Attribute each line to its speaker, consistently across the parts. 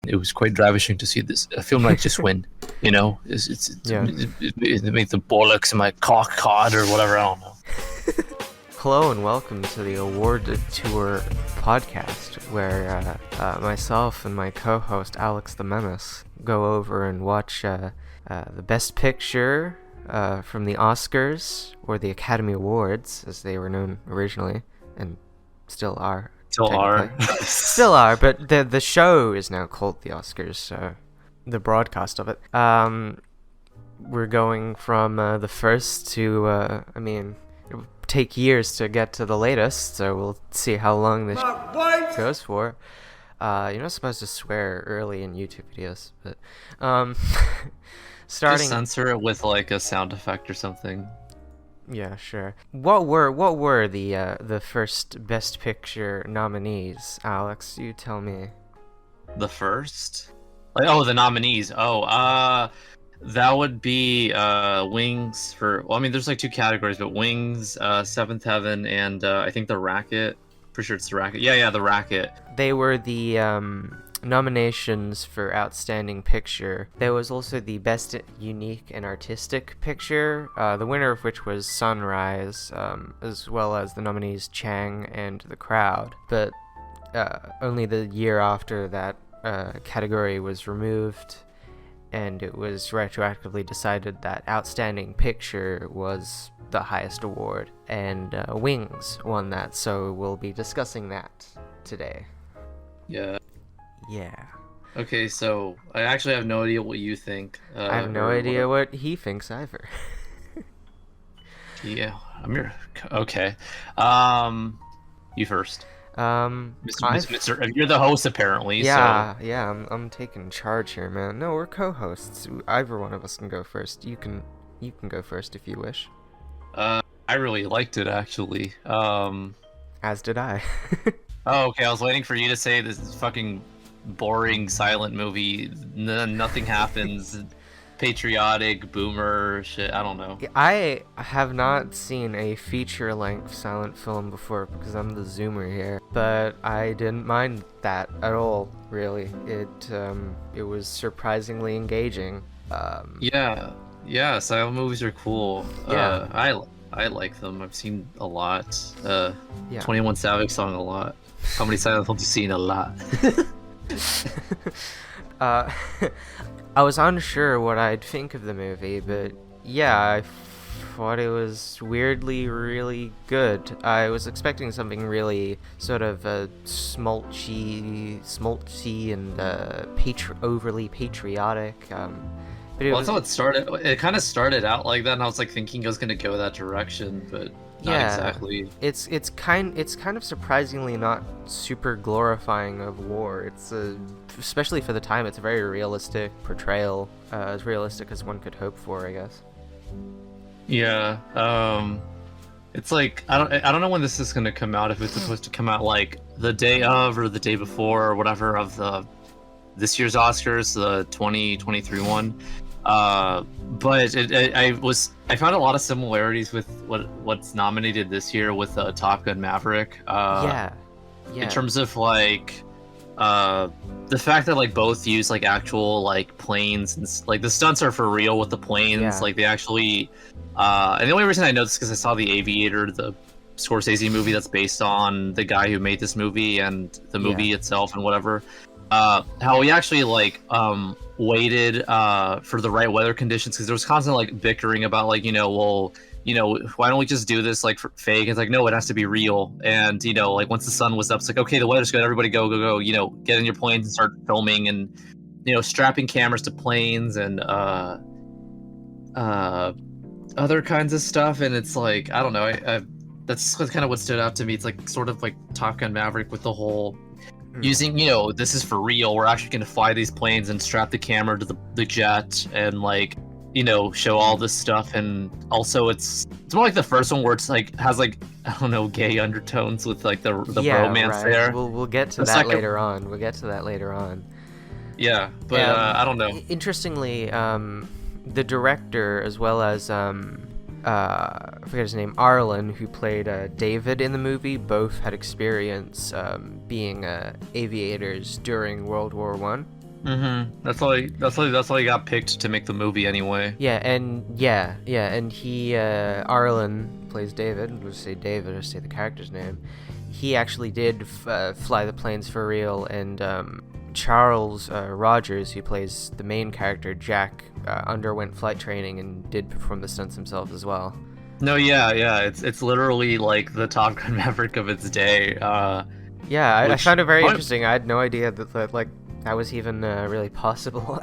Speaker 1: it was quite ravishing to see this a film like just win. You know,
Speaker 2: Yeah.
Speaker 1: it made the bollocks in my cock cod or whatever. I don't know.
Speaker 2: Hello and welcome to the Award Tour podcast, where myself and my co-host Alex the Menace go over and watch the Best Picture from the Oscars, or the Academy Awards, as they were known originally, and still are. Still are, but the show is now called the Oscars, so the broadcast of it. We're going from the first to, it'll take years to get to the latest, so we'll see how long this goes for. You're not supposed to swear early in YouTube videos, but starting.
Speaker 1: Just censor it with like a sound effect or something.
Speaker 2: Yeah, sure. What were the first Best Picture nominees, Alex? You tell me.
Speaker 1: The first? The nominees. That would be Wings for. Well, I mean, there's like two categories, but Wings, Seventh Heaven, and I think The Racket. Pretty sure it's The Racket. Yeah, The Racket.
Speaker 2: They were the nominations for Outstanding Picture. There was also the Best Unique and Artistic Picture, the winner of which was Sunrise, as well as the nominees Chang and The Crowd. But only the year after that category was removed, and it was retroactively decided that Outstanding Picture was the highest award, and Wings won that, so we'll be discussing that today.
Speaker 1: Yeah.
Speaker 2: Okay,
Speaker 1: so I actually have no idea what you think.
Speaker 2: I have no idea what he thinks either.
Speaker 1: Yeah, okay. You first. Mr. You're the host apparently.
Speaker 2: Yeah, so. Yeah. I'm taking charge here, man. No, we're co-hosts. Either one of us can go first. You can go first if you wish.
Speaker 1: I really liked it actually.
Speaker 2: As did I.
Speaker 1: Oh, okay. I was waiting for you to say this is fucking boring silent movie. Nothing happens. Patriotic boomer shit. I don't know.
Speaker 2: I have not seen a feature-length silent film before because I'm the zoomer here, but I didn't mind that at all. Really, it was surprisingly engaging.
Speaker 1: Yeah. Silent movies are cool.
Speaker 2: Yeah.
Speaker 1: I like them. I've seen a lot.
Speaker 2: Yeah.
Speaker 1: 21 Savage song a lot. How many silent films you seen? A lot.
Speaker 2: I was unsure what I'd think of the movie, but yeah, I thought it was weirdly really good. I was expecting something really sort of smolty and overly patriotic. But
Speaker 1: That's how it started. It kind of started out like that, and I was like thinking it was gonna go that direction, but not exactly.
Speaker 2: It's kind of surprisingly not super glorifying of war. It's especially for the time, it's a very realistic portrayal, as realistic as one could hope for, I guess.
Speaker 1: Yeah. It's like I don't know when this is gonna come out. If it's supposed to come out like the day of or the day before or whatever of this year's Oscars, the 2023 one. But I found a lot of similarities with what's nominated this year with Top Gun Maverick.
Speaker 2: Yeah.
Speaker 1: In terms of like the fact that like both use like actual like planes and like the stunts are for real with the planes.
Speaker 2: Yeah.
Speaker 1: Like they actually and the only reason I know this is because I saw The Aviator, the Scorsese movie that's based on the guy who made this movie and the movie itself and whatever. How we actually like waited for the right weather conditions, because there was constant like bickering about like why don't we just do this like for fake? It's like, no, it has to be real. And like once the sun was up, it's like, okay, the weather's good, everybody go, get in your planes and start filming, and strapping cameras to planes and other kinds of stuff. And it's like, I don't know, I that's kind of what stood out to me. It's like sort of like Top Gun Maverick with the whole using, this is for real. We're actually going to fly these planes and strap the camera to the jet and like, show all this stuff. And also it's more like the first one where it's like has like, I don't know, gay undertones with like the romance
Speaker 2: right.
Speaker 1: there.
Speaker 2: We'll get to that later on. We'll get to that later on.
Speaker 1: Yeah, but I don't know.
Speaker 2: Interestingly, the director as well as I forget his name, Arlen, who played David in the movie, both had experience being aviators during World War I.
Speaker 1: That's why he got picked to make the movie anyway.
Speaker 2: And he Arlen plays David. We'll say David or say the character's name. He actually did fly the planes for real, and Charles Rogers, who plays the main character Jack, underwent flight training and did perform the stunts himself as well.
Speaker 1: No, yeah, it's literally like the Top Gun Maverick of its day.
Speaker 2: I found it very interesting. I had no idea that was even really possible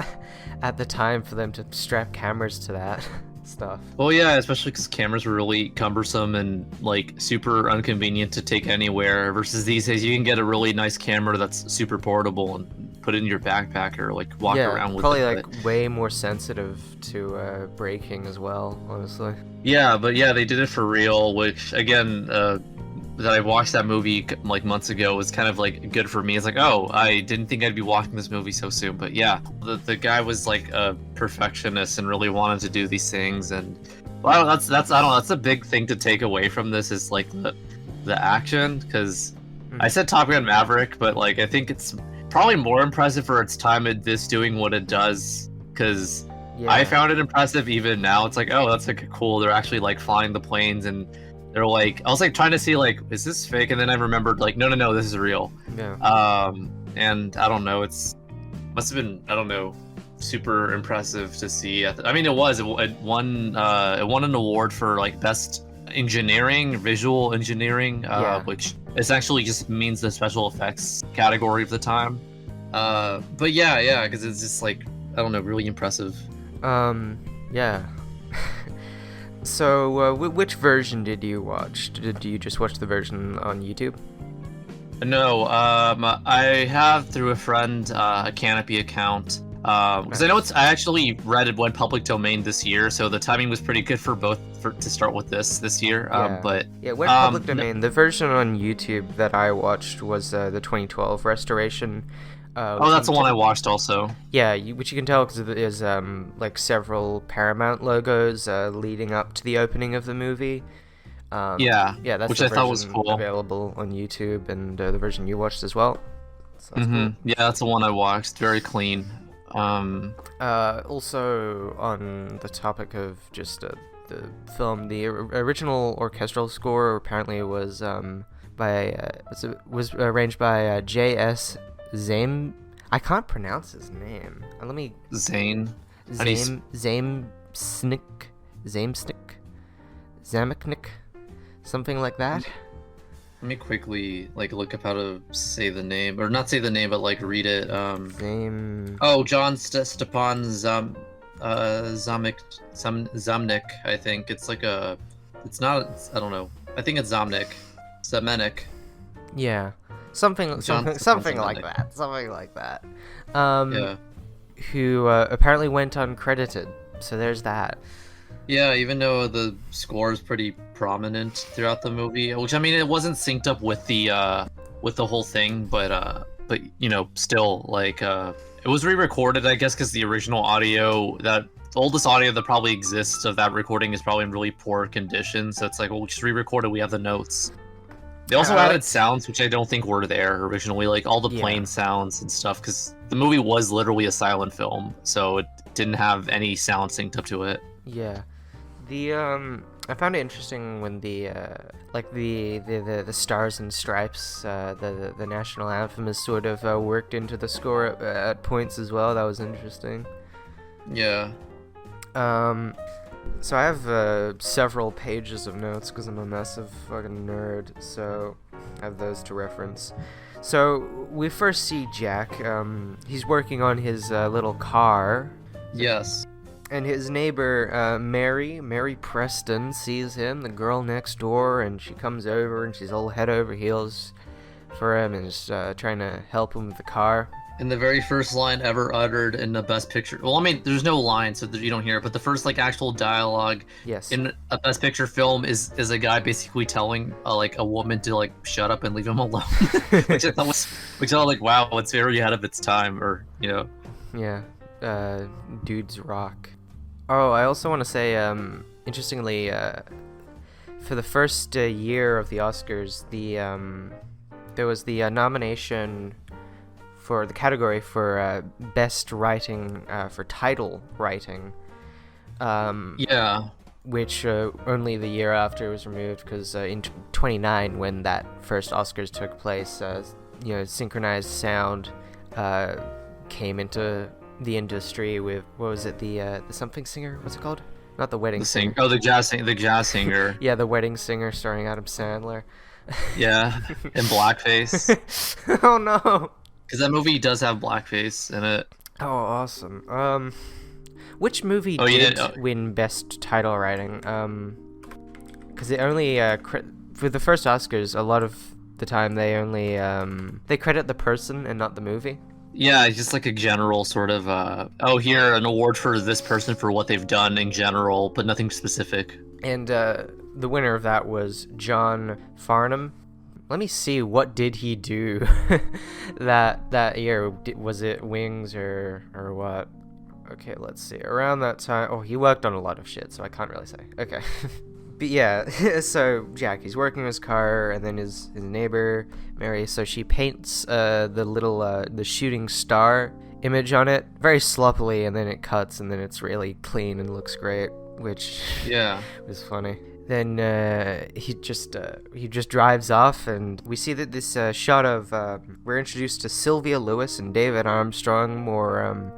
Speaker 2: at the time for them to strap cameras to that stuff.
Speaker 1: Well, yeah, especially because cameras were really cumbersome and like super inconvenient to take anywhere. Versus these days, you can get a really nice camera that's super portable and put it in your backpack or like walk around with
Speaker 2: probably
Speaker 1: it.
Speaker 2: Like way more sensitive to braking as well, honestly.
Speaker 1: Yeah, but yeah, they did it for real. Which again, that I watched that movie like months ago was kind of like good for me. It's like, oh, I didn't think I'd be watching this movie so soon, but yeah, the guy was like a perfectionist and really wanted to do these things, and well, that's I don't know, that's a big thing to take away from this is like the action, because I said Top Gun Maverick, but like I think it's probably more impressive for its time at this doing what it does, because I found it impressive even now. It's like, oh, that's like cool. They're actually like flying the planes and they're like, I was like trying to see like, is this fake? And then I remembered like, no, this is real.
Speaker 2: Yeah.
Speaker 1: And I don't know, must have been, I don't know, super impressive to see. I mean, it won an award for like best engineering, visual engineering, which essentially just means the special effects category of the time. But yeah, because it's just like, I don't know, really impressive.
Speaker 2: Yeah. So, which version did you watch? Did you just watch the version on YouTube?
Speaker 1: No, I have through a friend a Canopy account. Because I actually read it went public domain this year, so the timing was pretty good for both to start with this year.
Speaker 2: It went public domain. The version on YouTube that I watched was the 2012 restoration.
Speaker 1: That's the one I watched also.
Speaker 2: Yeah, which you can tell because there's like several Paramount logos leading up to the opening of the movie. That's
Speaker 1: which
Speaker 2: the
Speaker 1: I thought was
Speaker 2: version
Speaker 1: cool.
Speaker 2: Available on YouTube, and the version you watched as well. So that's cool.
Speaker 1: Yeah, that's the one I watched. Very clean.
Speaker 2: Also on the topic of just the film, the original orchestral score apparently was arranged by J.S. Zame. I can't pronounce his name. Let me.
Speaker 1: Zamechnik, something like that. Let me quickly like look up how to say the name, or not say the name, but like read it. John Stepan Zamnik. I think it's like a. It's not. I don't know. I think it's Zamenek. Yeah. Something like that. Who apparently went uncredited. So there's that. Yeah, even though the score is pretty prominent throughout the movie, which I mean, it wasn't synced up with the whole thing, but you know, still like it was re-recorded, I guess, because the original audio, the oldest audio that probably exists of that recording is probably in really poor condition. So it's like, well, we'll just re-record it. We have the notes. They also added sounds, which I don't think were there originally, like all the plane sounds and stuff, because the movie was literally a silent film, so it didn't have any sound synced up to it. Yeah. I found it interesting when the Stars and Stripes, the national anthem is sort of worked into the score at points as well. That was interesting. Yeah. So I have several pages of notes because I'm a massive fucking nerd, so I have those to reference. So we first see Jack. He's working on his little car. Yes. And his neighbor, Mary Preston, sees him, the girl next door, and she comes over and she's all head over heels for him and is trying to help him with the car. And the very first line ever uttered in the Best Picture, well, I mean, there's no line, so you don't hear it, but the first like actual dialogue in a Best Picture film is a guy basically telling like a woman to like shut up and leave him alone, which I thought like, wow, it's very ahead of its time, or you know. Yeah, dudes rock. Oh, I also want to say, interestingly, for the first year of the Oscars, there was the nomination
Speaker 2: for the category for best writing for title writing.
Speaker 1: Yeah.
Speaker 2: Which only the year after was removed, because in 29, when that first Oscars took place, synchronized sound came into the industry with, what was it, the something singer? What's it called? Not the wedding singer.
Speaker 1: Oh, the jazz singer.
Speaker 2: Yeah, the wedding singer starring Adam Sandler.
Speaker 1: Yeah, in blackface.
Speaker 2: Oh no!
Speaker 1: Because that movie does have blackface in it.
Speaker 2: Oh, awesome. Which movie
Speaker 1: did
Speaker 2: win best title writing? Because it only for the first Oscars, a lot of the time they only they credit the person and not the movie.
Speaker 1: Yeah, just like a general sort of here, an award for this person for what they've done in general, but nothing specific.
Speaker 2: And the winner of that was John Farnham. Let me see, what did he do that year? Was it Wings or what? Okay, let's see. Around that time, he worked on a lot of shit, so I can't really say. Okay. But yeah, so Jack, he's working on his car, and then his neighbor, Mary, so she paints the little, the shooting star image on it very sloppily, and then it cuts, and then it's really clean and looks great, which was funny. Then he just drives off, and we see that this shot of, we're introduced to Sylvia Lewis and David Armstrong, more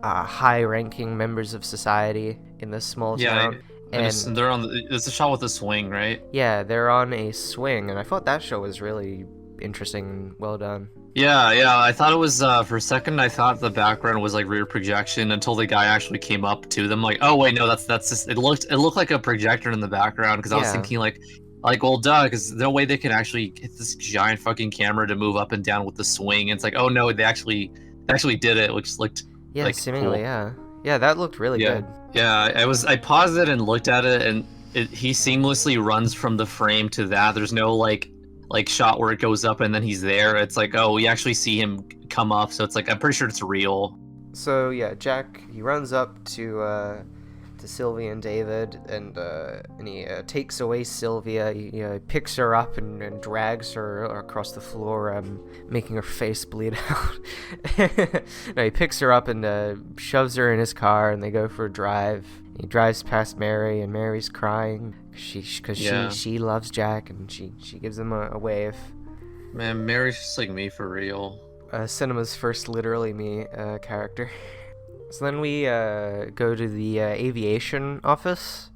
Speaker 2: high-ranking members of society in this small town.
Speaker 1: And they're on. It's a shot with a swing, right?
Speaker 2: Yeah, they're on a swing, and I thought that show was really interesting and well done.
Speaker 1: Yeah. I thought it was for a second. I thought the background was like rear projection until the guy actually came up to them. Like, oh wait, no, that's just. It looked like a projector in the background, because I was thinking like, well, duh, because no way they can actually get this giant fucking camera to move up and down with the swing. And it's like, oh no, they actually did it, which looked.
Speaker 2: Yeah,
Speaker 1: like,
Speaker 2: seemingly,
Speaker 1: cool.
Speaker 2: Yeah, that looked really good.
Speaker 1: Yeah, I paused it and looked at it, and he seamlessly runs from the frame to that. There's no like shot where it goes up and then he's there. It's like, oh, we actually see him come up, so it's like, I'm pretty sure it's real.
Speaker 2: So yeah, Jack, he runs up to Sylvia and David, and he takes away Sylvia. He picks her up and drags her across the floor, making her face bleed out. No, he picks her up and shoves her in his car, and they go for a drive. He drives past Mary, and Mary's crying because she loves Jack, and she gives him a wave.
Speaker 1: Man, Mary's just like me for real.
Speaker 2: Cinema's first literally me character. So then we go to the aviation office.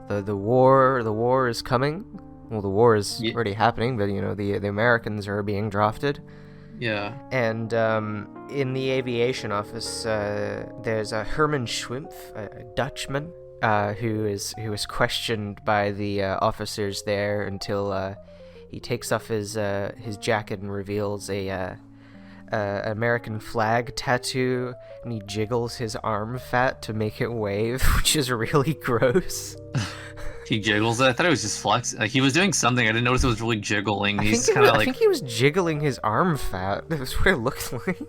Speaker 2: The war is coming. Well, the war is already happening, but the Americans are being drafted.
Speaker 1: Yeah.
Speaker 2: And in the aviation office, there's a Herman Schwimpf, a Dutchman, who is questioned by the officers there until he takes off his jacket and reveals a American flag tattoo, and he jiggles his arm fat to make it wave, which is really gross.
Speaker 1: He jiggles it? I thought it was just flex. Like, he was doing something. I didn't notice it was really jiggling. I think
Speaker 2: he was jiggling his arm fat. That's what it looked like.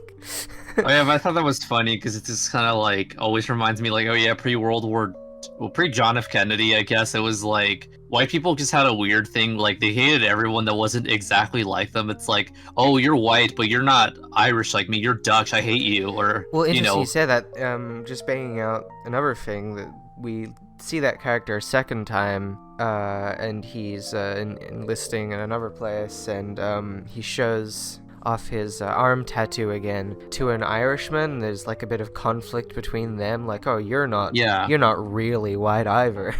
Speaker 1: Oh yeah, but I thought that was funny because it just kind of like always reminds me like, oh yeah, pre-John F. Kennedy, I guess. It was like white people just had a weird thing, like they hated everyone that wasn't exactly like them. It's like, oh, you're white, but you're not Irish like me. You're Dutch. I hate you. Or
Speaker 2: well, interesting you said that. Just banging out another thing that we see that character a second time, and he's enlisting in another place, and he shows off his arm tattoo again to an Irishman. There's like a bit of conflict between them, like, oh, you're not really white either.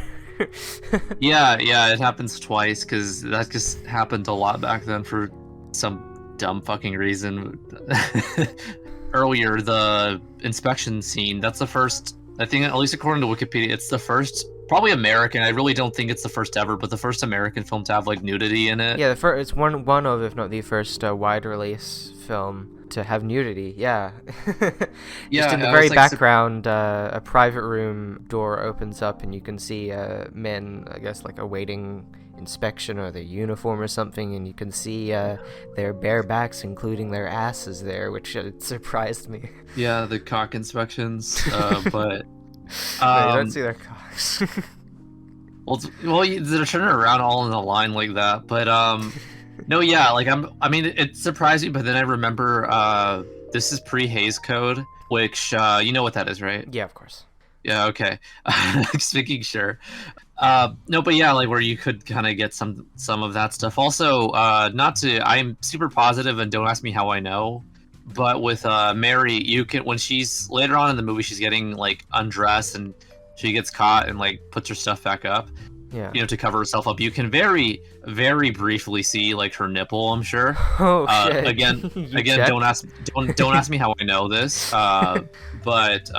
Speaker 1: yeah, it happens twice, because that just happened a lot back then for some dumb fucking reason. Earlier, the inspection scene, that's the first, I think, at least according to Wikipedia, it's the first, probably American, I really don't think it's the first ever, but the first American film to have like nudity in it.
Speaker 2: Yeah, it's one of, if not the first wide release film to have nudity. Yeah. Just in the very background, a private room door opens up, and you can see men, I guess, like awaiting inspection or their uniform or something, and you can see their bare backs, including their asses there, which surprised me.
Speaker 1: Yeah, the cock inspections, but
Speaker 2: no, you don't see their cocks.
Speaker 1: well, they're turning around all in a line like that, but no, yeah, like I mean, it surprised me, but then I remember this is pre-Hays Code, which you know what that is, right?
Speaker 2: Yeah, of course.
Speaker 1: Yeah, okay. Just making sure. No, but yeah, like where you could kind of get some of that stuff. Also, not to, I'm super positive, and don't ask me how I know, but with Mary, you can, when she's later on in the movie, she's getting like undressed and she gets caught and like puts her stuff back up,
Speaker 2: Yeah.
Speaker 1: you know, to cover herself up. You can very, very briefully see like her nipple, I'm sure.
Speaker 2: Oh shit.
Speaker 1: Again,
Speaker 2: You
Speaker 1: again,
Speaker 2: checked?
Speaker 1: don't ask me how I know this. But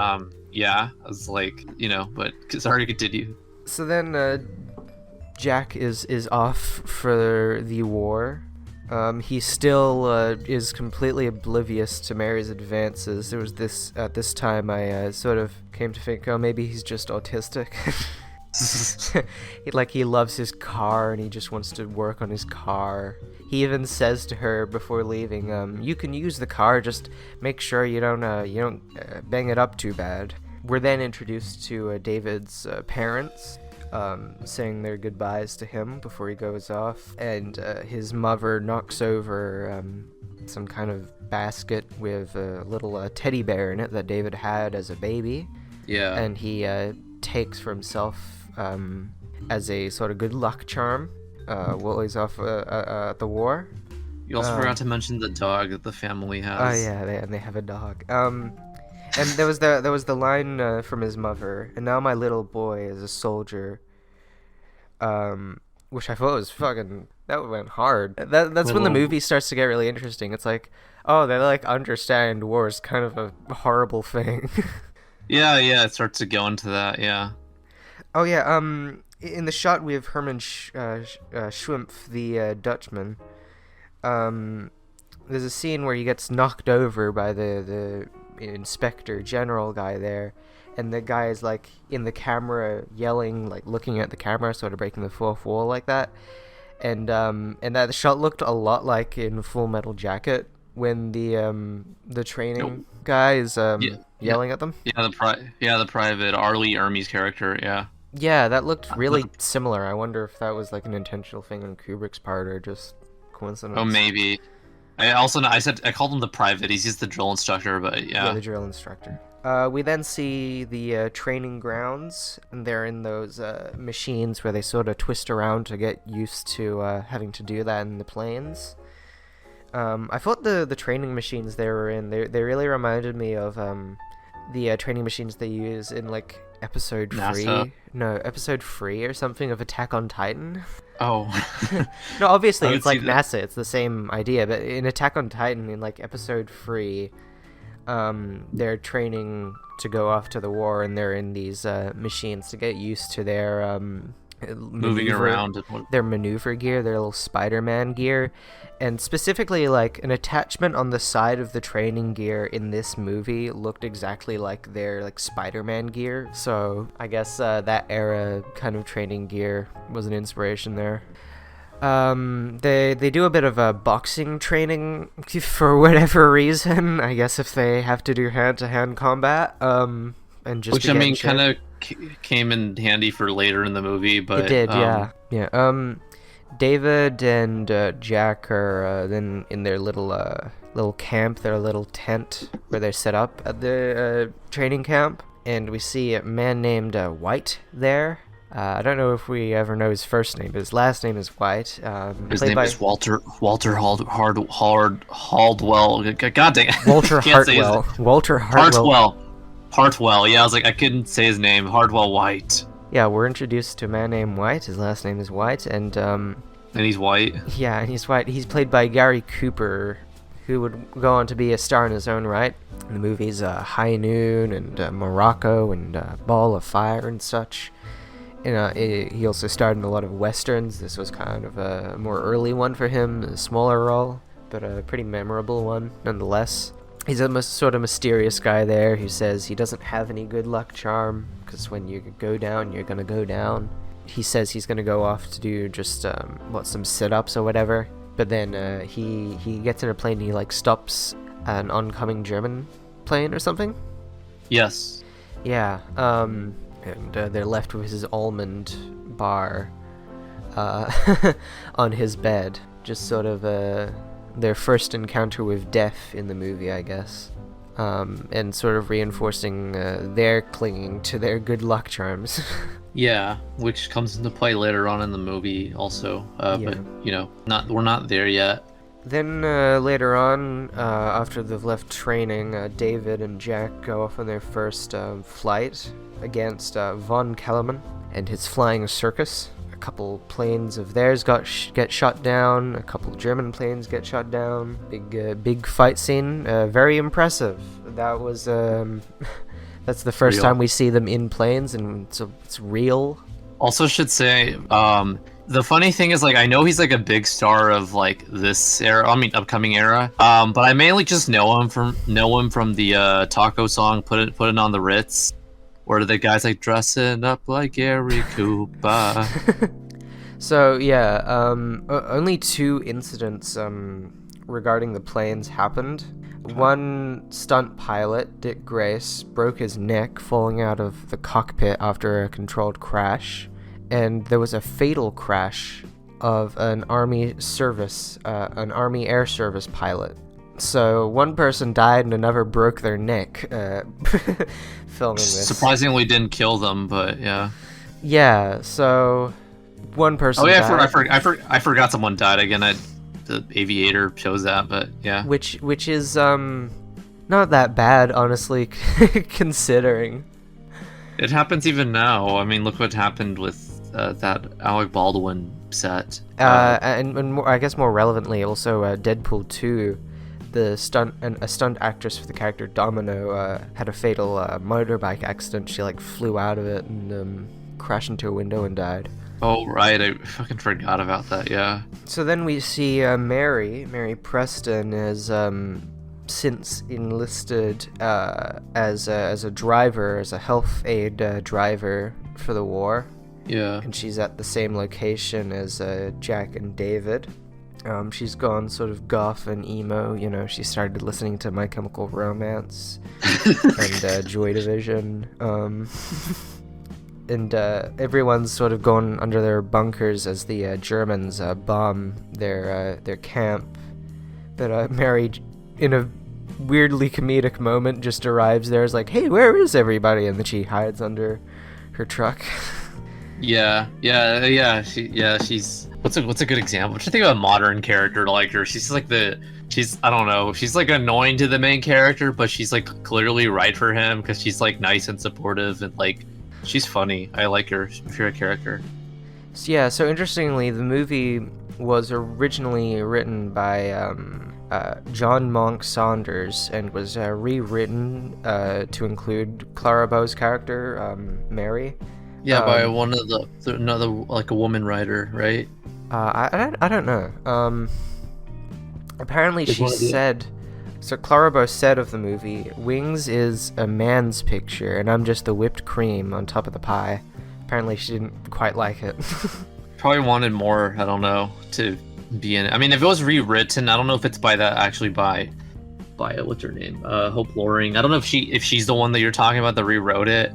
Speaker 1: yeah, I was like, you know, but sorry to continue.
Speaker 2: So then Jack is off for the war. He still is completely oblivious to Mary's advances. There was this, at this time, I sort of came to think, oh, maybe he's just autistic. He loves his car and he just wants to work on his car. He even says to her before leaving, you can use the car, just make sure you don't bang it up too bad. We're then introduced to David's parents, saying their goodbyes to him before he goes off, and his mother knocks over some kind of basket with a little teddy bear in it that David had as a baby.
Speaker 1: Yeah.
Speaker 2: And he takes for himself as a sort of good luck charm while he's off at the war.
Speaker 1: You also forgot to mention the dog that the family has.
Speaker 2: Oh yeah, they have a dog. And there was the line from his mother, and now my little boy is a soldier. Which I thought was fucking, that went hard. That's when the movie starts to get really interesting. It's like, oh, they like understand war is kind of a horrible thing.
Speaker 1: Yeah, it starts to go into that. Yeah.
Speaker 2: Oh yeah. In the shot we have Herman Schwimpf, the Dutchman. There's a scene where he gets knocked over by the inspector general guy there, and the guy is like in the camera yelling, like looking at the camera, sort of breaking the fourth wall like that. And that the shot looked a lot like in Full Metal Jacket when the training guy is yelling at them.
Speaker 1: Yeah, the private Arlie Ermey's character. Yeah.
Speaker 2: Yeah, that looked really similar. I wonder if that was like an intentional thing on Kubrick's part or just coincidence.
Speaker 1: Oh, maybe. I called him the private. He's just the drill instructor, but yeah.
Speaker 2: Yeah, the drill instructor. We then see the training grounds, and they're in those machines where they sort of twist around to get used to having to do that in the planes. I thought the training machines they were in, they really reminded me of the training machines they use in like episode
Speaker 1: NASA?
Speaker 2: episode 3 or something of Attack on Titan.
Speaker 1: Oh.
Speaker 2: No, obviously
Speaker 1: I would
Speaker 2: it's like
Speaker 1: see that.
Speaker 2: NASA, it's the same idea, but in Attack on Titan, in like episode 3, they're training to go off to the war, and they're in these machines to get used to their
Speaker 1: Moving around.
Speaker 2: their maneuver gear, their little Spider-Man gear, and specifically like an attachment on the side of the training gear in this movie looked exactly like their like Spider-Man gear. So I guess that era kind of training gear was an inspiration there. They do a bit of boxing training for whatever reason. I guess if they have to do hand-to-hand combat, and just
Speaker 1: Which, I mean, kind of came in handy for later in the movie, but...
Speaker 2: It did, yeah. David and Jack are then in their little camp, their little tent where they're set up at the training camp, and we see a man named White there. I don't know if we ever know his first name, but his last name is White.
Speaker 1: His name is Walter Hardwell. God dang it.
Speaker 2: Walter
Speaker 1: Can't say his
Speaker 2: Hartwell.
Speaker 1: name.
Speaker 2: Walter Hartwell.
Speaker 1: Hartwell. Yeah, I was like, I couldn't say his name. Hardwell White.
Speaker 2: Yeah, we're introduced to a man named White. His last name is White, and
Speaker 1: And he's white.
Speaker 2: yeah, and he's white. He's played by Gary Cooper, who would go on to be a star in his own right in the movies High Noon and Morocco and Ball of Fire and such. And he also starred in a lot of westerns. This was kind of a more early one for him, a smaller role, but a pretty memorable one nonetheless. He's a sort of mysterious guy there who says he doesn't have any good luck charm, because when you go down, you're gonna go down. He says he's gonna go off to do just some sit-ups or whatever, but then he gets in a plane and he like stops an oncoming German plane or something.
Speaker 1: Yes.
Speaker 2: Yeah, and they're left with his almond bar on his bed, just sort of their first encounter with death in the movie, I guess, and sort of reinforcing their clinging to their good luck charms.
Speaker 1: Yeah, which comes into play later on in the movie also. But we're not there yet.
Speaker 2: Then later on, after they've left training, David and Jack go off on their first flight against von Kellerman and his flying circus. A couple planes of theirs get shot down. A couple German planes get shot down. Big fight scene. Very impressive. That was that's the first time we see them in planes, and it's real.
Speaker 1: Also, should say the funny thing is, like, I know he's like a big star of like this era, upcoming era. But I mainly just know him from the Taco song, put it on the Ritz, where the guy's like dressing up like Gary Cooper.
Speaker 2: So yeah, only 2 incidents regarding the planes happened. One stunt pilot, Dick Grace, broke his neck falling out of the cockpit after a controlled crash. And there was a fatal crash of an Army Air Service pilot. So one person died and another broke their neck filming this.
Speaker 1: Surprisingly didn't kill them, but yeah.
Speaker 2: Yeah, so one person died.
Speaker 1: I forgot someone died again. The Aviator shows that, but yeah.
Speaker 2: Which is not that bad, honestly, considering.
Speaker 1: It happens even now. I mean, look what happened with that Alec Baldwin set.
Speaker 2: And more, I guess more relevantly, also Deadpool 2, a stunt actress for the character Domino had a fatal motorbike accident. She like flew out of it and crashed into a window and died.
Speaker 1: Oh right, I fucking forgot about that. Yeah.
Speaker 2: So then we see Mary Preston is since enlisted as a driver, as a health aid driver for the war.
Speaker 1: Yeah.
Speaker 2: And she's at the same location as Jack and David. She's gone sort of goth and emo, she started listening to My Chemical Romance and Joy Division. And everyone's sort of gone under their bunkers as the Germans bomb their camp. But Mary, in a weirdly comedic moment, just arrives there, is like, "Hey, where is everybody?" And then she hides under her truck.
Speaker 1: Yeah. She's what's a good example? I'm trying to think of a modern character like her. She's like I don't know. She's like annoying to the main character, but she's like clearly right for him because she's like nice and supportive and like she's funny. I like her. She's a character.
Speaker 2: So interestingly, the movie was originally written by John Monk Saunders and was rewritten to include Clara Bow's character, Mary.
Speaker 1: Yeah, by one of another like a woman writer, right?
Speaker 2: I don't know. Apparently she said. So Clara Bow said of the movie, "Wings is a man's picture, and I'm just the whipped cream on top of the pie." Apparently she didn't quite like it.
Speaker 1: Probably wanted more, I don't know, to be in it. I mean, if it was rewritten, I don't know if it's by what's her name? Hope Loring. I don't know if she's the one that you're talking about that rewrote it.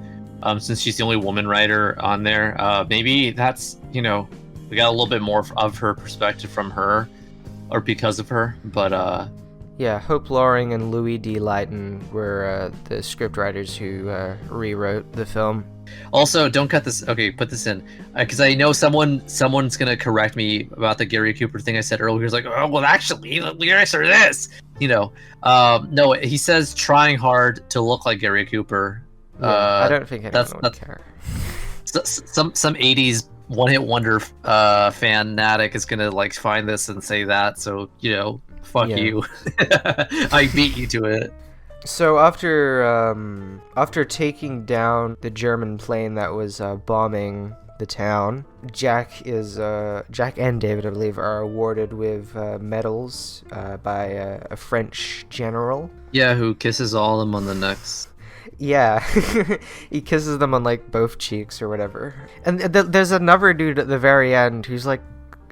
Speaker 1: Since she's the only woman writer on there. Maybe that's, we got a little bit more of her perspective from her, or because of her, but
Speaker 2: yeah, Hope Loring and Louis D. Leighton were the scriptwriters who rewrote the film.
Speaker 1: Also, don't cut this. Okay, put this in because I know someone's gonna correct me about the Gary Cooper thing I said earlier. He's like, "Oh, well, actually, the lyrics are this." No, he says trying hard to look like Gary Cooper.
Speaker 2: Yeah, I don't think anyone would care.
Speaker 1: Some 80s one-hit wonder fanatic is gonna like find this and say that. So fuck you. I beat you to it.
Speaker 2: So after taking down the German plane that was bombing the town, Jack and David, I believe, are awarded with medals by a French general.
Speaker 1: Yeah, who kisses all of them on the necks.
Speaker 2: Yeah, he kisses them on like both cheeks or whatever. And there's another dude at the very end who's like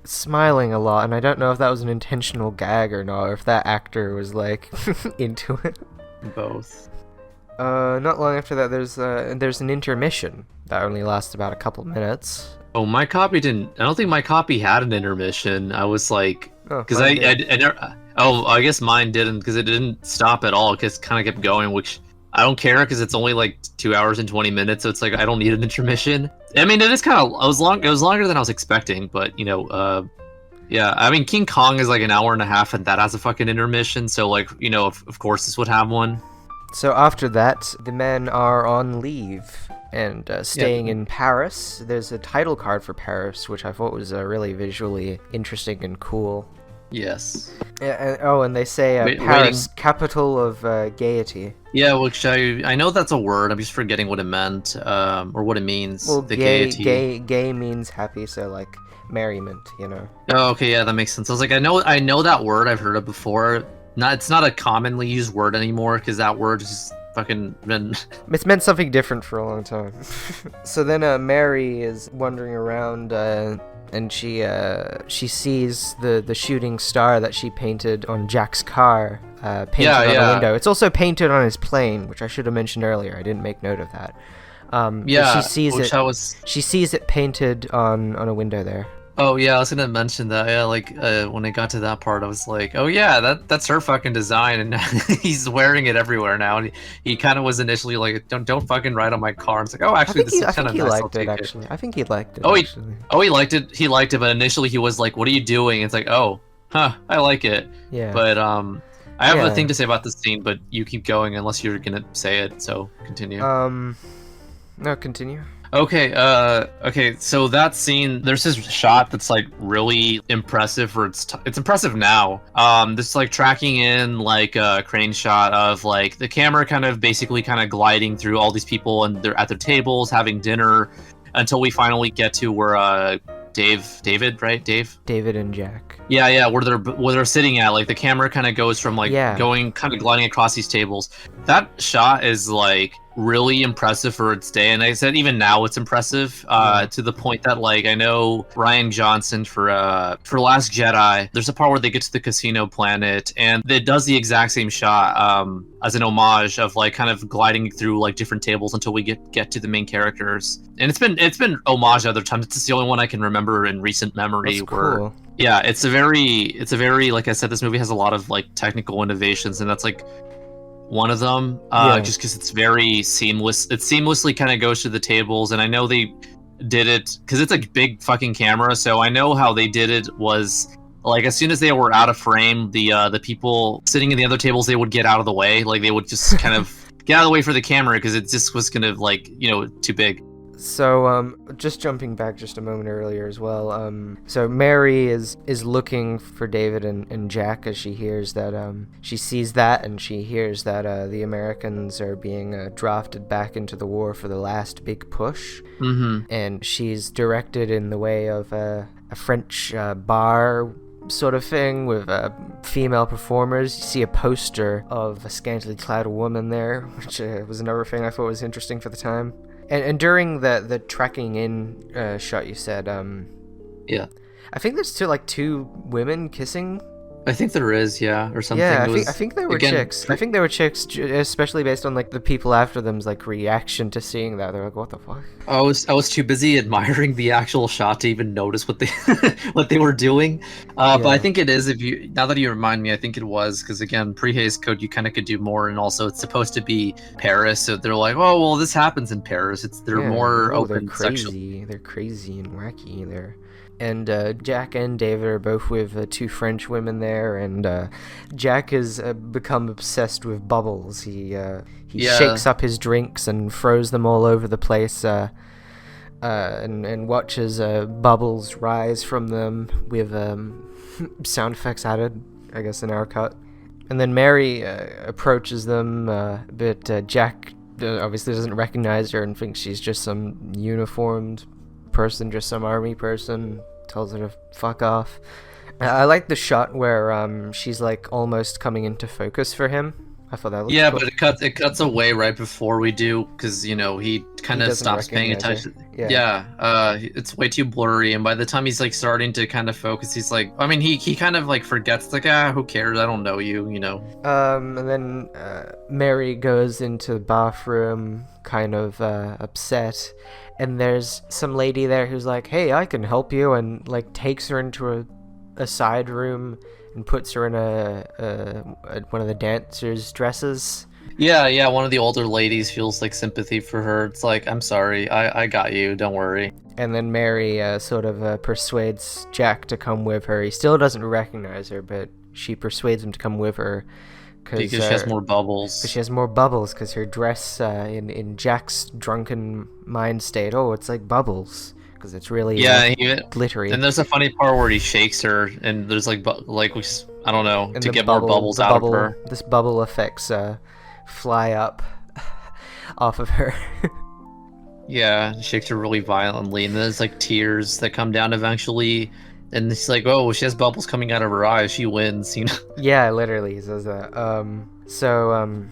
Speaker 2: smiling a lot, and I don't know if that was an intentional gag or not, or if that actor was like into it.
Speaker 1: Both.
Speaker 2: Not long after that, there's an intermission that only lasts about a couple minutes.
Speaker 1: Oh, my copy didn't. I don't think my copy had an intermission. I was like, because I Oh, I guess mine didn't because it didn't stop at all. It just kind of kept going, which I don't care because it's only like 2 hours and 20 minutes, so it's like I don't need an intermission. I mean, it is kind of it was long. It was longer than I was expecting, but yeah. I mean, King Kong is like an hour and a half, and that has a fucking intermission. So like, of course this would have one.
Speaker 2: So after that, the men are on leave and staying in Paris. There's a title card for Paris, which I thought was really visually interesting and cool.
Speaker 1: Yes.
Speaker 2: And they say Paris, capital of gaiety.
Speaker 1: Yeah, which I know that's a word. I'm just forgetting what it meant, or what it means.
Speaker 2: Well,
Speaker 1: the
Speaker 2: gay means happy, so like merriment,
Speaker 1: Oh, okay, yeah, that makes sense. I was like, I know that word. I've heard it before. It's not a commonly used word anymore because that word is fucking been.
Speaker 2: It's meant something different for a long time. So then Mary is wandering around. And she sees the shooting star that she painted on Jack's car, painted on the window. It's also painted on his plane, which I should have mentioned earlier. I didn't make note of that. She sees it. She sees it painted on a window there.
Speaker 1: Oh yeah, I was gonna mention that. Yeah, like when I got to that part, I was like, oh yeah, that's her fucking design, and he's wearing it everywhere now. And he kind of was initially like, don't fucking ride on my car. And it's like, oh, actually, this is kind of nice.
Speaker 2: I think he liked it actually. I think he liked it.
Speaker 1: He liked it. He liked it, but initially he was like, what are you doing? It's like, oh, I like it.
Speaker 2: Yeah.
Speaker 1: But I have a thing to say about this scene, but you keep going unless you're gonna say it. So continue.
Speaker 2: No, continue.
Speaker 1: Okay, so that scene, there's this shot that's like really impressive for it's impressive now. This like tracking in like a crane shot of like the camera kind of gliding through all these people and they're at their tables having dinner until we finally get to where David and Jack. Yeah, where they're sitting at, like the camera kind of goes from like going kind of gliding across these tables. That shot is like really impressive for its day, and I said even now it's impressive to the point that like I know Rian Johnson for Last Jedi, there's a part where they get to the casino planet and it does the exact same shot as an homage of like kind of gliding through like different tables until we get to the main characters. And it's been homage other times. It's the only one I can remember in recent memory.
Speaker 2: That's
Speaker 1: where
Speaker 2: cool.
Speaker 1: Yeah, it's a very like I said, this movie has a lot of like technical innovations, and that's like one of them, just because it's very seamless. It seamlessly kind of goes to the tables, and I know they did it because it's a big fucking camera, so I know how they did it was like as soon as they were out of frame, the people sitting in the other tables, they would get out of the way, like they would just kind of get out of the way for the camera because it just was gonna like too big.
Speaker 2: So, just jumping back just a moment earlier as well, so Mary is looking for David and Jack as she hears that, she sees that and she hears that, the Americans are being, drafted back into the war for the last big push.
Speaker 1: Mm-hmm.
Speaker 2: And she's directed in the way of, a French, bar sort of thing with, female performers. You see a poster of a scantily clad woman there, which, was another thing I thought was interesting for the time. And during the tracking in shot, you said,
Speaker 1: yeah,
Speaker 2: I think there's two women kissing.
Speaker 1: I think there is, yeah, or something.
Speaker 2: Yeah, I think they were chicks. I think they were chicks, especially based on like the people after them's like reaction to seeing that. They're like, "What the fuck?"
Speaker 1: I was too busy admiring the actual shot to even notice what they what they were doing. But I think it is. Now that you remind me, I think it was because again, pre-Hays Code, you kind of could do more, and also it's supposed to be Paris, so they're like, "Oh, well, this happens in Paris." They're more open.
Speaker 2: They're crazy. They're crazy and wacky. And Jack and David are both with two French women there, and Jack has become obsessed with bubbles. He shakes up his drinks and throws them all over the place, and watches bubbles rise from them with sound effects added, I guess, in our cut. And then Mary approaches them, but Jack obviously doesn't recognize her and thinks she's just some uniformed person, just some army person, tells her to fuck off. I like the shot where she's like almost coming into focus for him. I thought that looked cool.
Speaker 1: But it cuts away right before we do, because he kind of stops paying attention. It's way too blurry, and by the time he's like starting to kind of focus, he's like, I mean, he kind of like forgets, like, who cares, I don't know you.
Speaker 2: And then Mary goes into the bathroom kind of upset, and there's some lady there who's like, hey, I can help you, and like takes her into a side room and puts her in a one of the dancers' dresses.
Speaker 1: Yeah, one of the older ladies feels like sympathy for her. It's like, I'm sorry, I got you, don't worry.
Speaker 2: And then Mary sort of persuades Jack to come with her. He still doesn't recognize her, but she persuades him to come with her.
Speaker 1: Because she has more bubbles.
Speaker 2: Because she has more bubbles, because her dress, in Jack's drunken mind state, it's like bubbles. Because it's really glittery.
Speaker 1: And there's a funny part where he shakes her, and there's like I don't know,
Speaker 2: and
Speaker 1: to get more bubbles out of her.
Speaker 2: This bubble effects fly up off of her.
Speaker 1: Yeah, shakes her really violently, and there's like tears that come down eventually, and it's like, oh, she has bubbles coming out of her eyes. She wins, you know?
Speaker 2: Yeah, literally he says that. So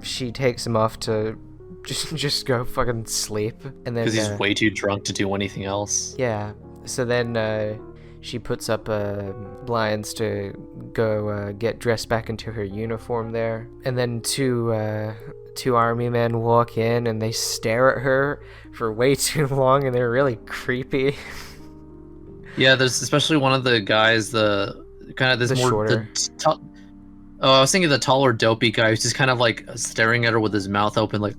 Speaker 2: she takes him off to just go fucking sleep, and then
Speaker 1: because he's way too drunk to do anything else.
Speaker 2: Yeah. So then she puts up blinds to go get dressed back into her uniform there, and then two army men walk in and they stare at her for way too long, and they're really creepy.
Speaker 1: Yeah, there's especially one of the guys, the kind of this
Speaker 2: The
Speaker 1: more
Speaker 2: shorter.
Speaker 1: I was thinking the taller, dopey guy who's just kind of like staring at her with his mouth open, like.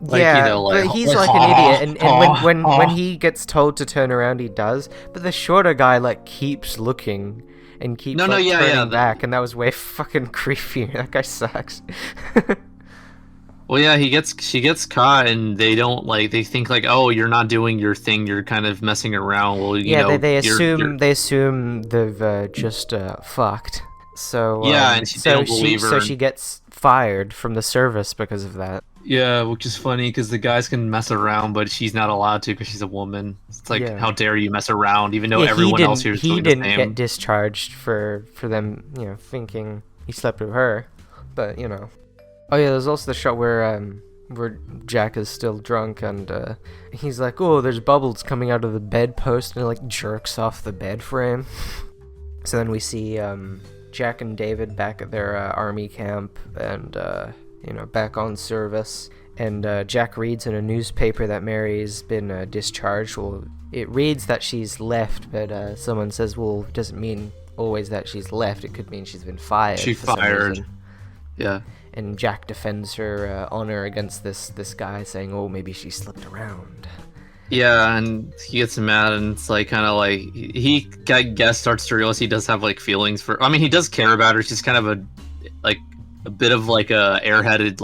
Speaker 2: Yeah,
Speaker 1: you know,
Speaker 2: but he's like an idiot, and when he gets told to turn around, he does. But the shorter guy like keeps looking and keeps turning back, and that was way fucking creepy. That guy sucks.
Speaker 1: Well, yeah, she gets caught, and they don't they think like, oh, you're not doing your thing, you're kind of messing around. Well, you know,
Speaker 2: they assume they've just fucked. So
Speaker 1: yeah, and they don't believe her.
Speaker 2: So she gets fired from the service because of that.
Speaker 1: Yeah, which is funny because the guys can mess around, but she's not allowed to because she's a woman. It's like, how dare you mess around, even though everyone else here is doing the same. He didn't
Speaker 2: get discharged for them, thinking he slept with her, but Oh yeah, there's also the shot where Jack is still drunk, and he's like, oh, there's bubbles coming out of the bedpost, and he like jerks off the bed frame. So then we see Jack and David back at their army camp, and back on service, and Jack reads in a newspaper that Mary's been discharged. Well, it reads that she's left, but someone says, well, it doesn't mean always that she's left. It could mean she's been fired.
Speaker 1: She fired. Yeah.
Speaker 2: And Jack defends her honor against this guy, saying, oh, maybe she slipped around.
Speaker 1: Yeah, and he gets mad, and it's like kind of like he, I guess, starts to realize he does have like feelings for. I mean, he does care about her. She's kind of a bit of like a airheaded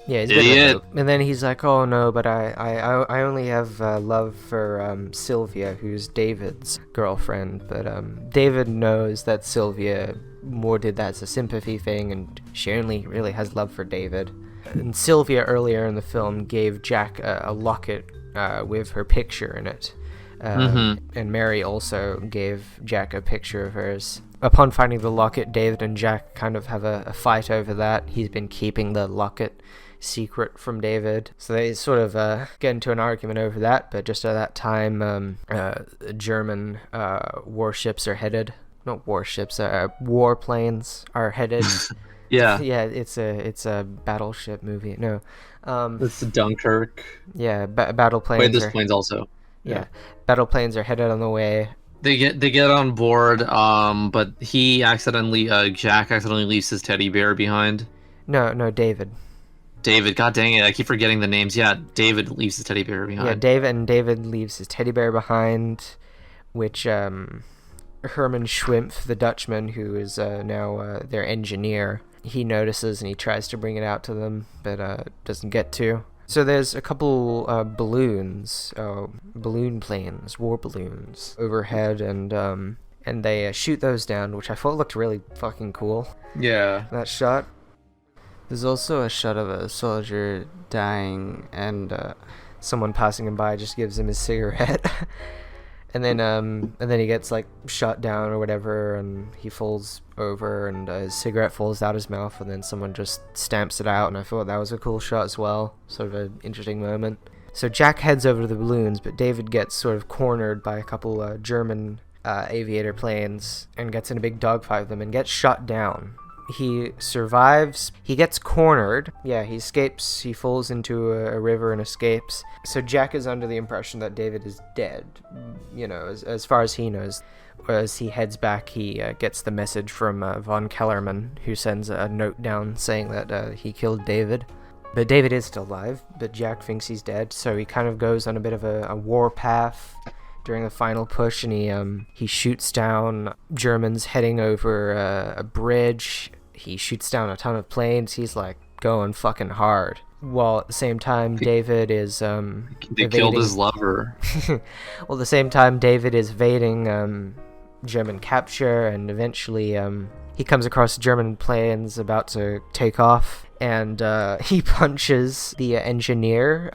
Speaker 2: yeah, he's
Speaker 1: idiot.
Speaker 2: And then he's like, oh no, but I only have love for Sylvia, who's David's girlfriend. But David knows that Sylvia more did that as a sympathy thing, and she only really has love for David. And Sylvia earlier in the film gave Jack a locket with her picture in it. And Mary also gave Jack a picture of hers. Upon finding the locket, David and Jack kind of have a fight over that. He's been keeping the locket secret from David, so they sort of get into an argument over that. But just at that time, German warships are headed. Not warships, warplanes are headed.
Speaker 1: Yeah.
Speaker 2: Yeah, it's a battleship movie. No,
Speaker 1: it's the Dunkirk.
Speaker 2: Yeah, battle planes.
Speaker 1: Wait, this plane's also.
Speaker 2: Yeah, battle planes are headed on the way.
Speaker 1: They get on board, but Jack accidentally leaves his teddy bear behind.
Speaker 2: No, David.
Speaker 1: David, god dang it, I keep forgetting the names. Yeah, David leaves his teddy bear behind.
Speaker 2: Yeah, David leaves his teddy bear behind, which Herman Schwimpf, the Dutchman, who is now their engineer, he notices and he tries to bring it out to them, but doesn't get to. So there's a couple balloons, balloon planes, war balloons overhead, and they shoot those down, which I thought looked really fucking cool.
Speaker 1: Yeah.
Speaker 2: That shot.
Speaker 3: There's also a shot of a soldier dying, and
Speaker 2: someone passing him by just gives him his cigarette. And then he gets like shot down or whatever, and he falls over, and his cigarette falls out his mouth, and then someone just stamps it out, and I thought that was a cool shot as well, sort of an interesting moment. So Jack heads over to the balloons, but David gets sort of cornered by a couple German aviator planes and gets in a big dogfight with them and gets shot down, He survives. He gets cornered. Yeah, he escapes. He falls into a river and escapes. So Jack is under the impression that David is dead, as far as he knows. As he heads back, he gets the message from von Kellerman, who sends a note down saying that he killed David. But David is still alive, but Jack thinks he's dead, so he kind of goes on a bit of a war path during the final push, and he shoots down Germans heading over a bridge. He shoots down a ton of planes. He's like going fucking hard. While at the same time, David is
Speaker 1: They killed his lover.
Speaker 2: Well, at the same time, David is evading German capture, and eventually he comes across German planes about to take off, and he punches the engineer,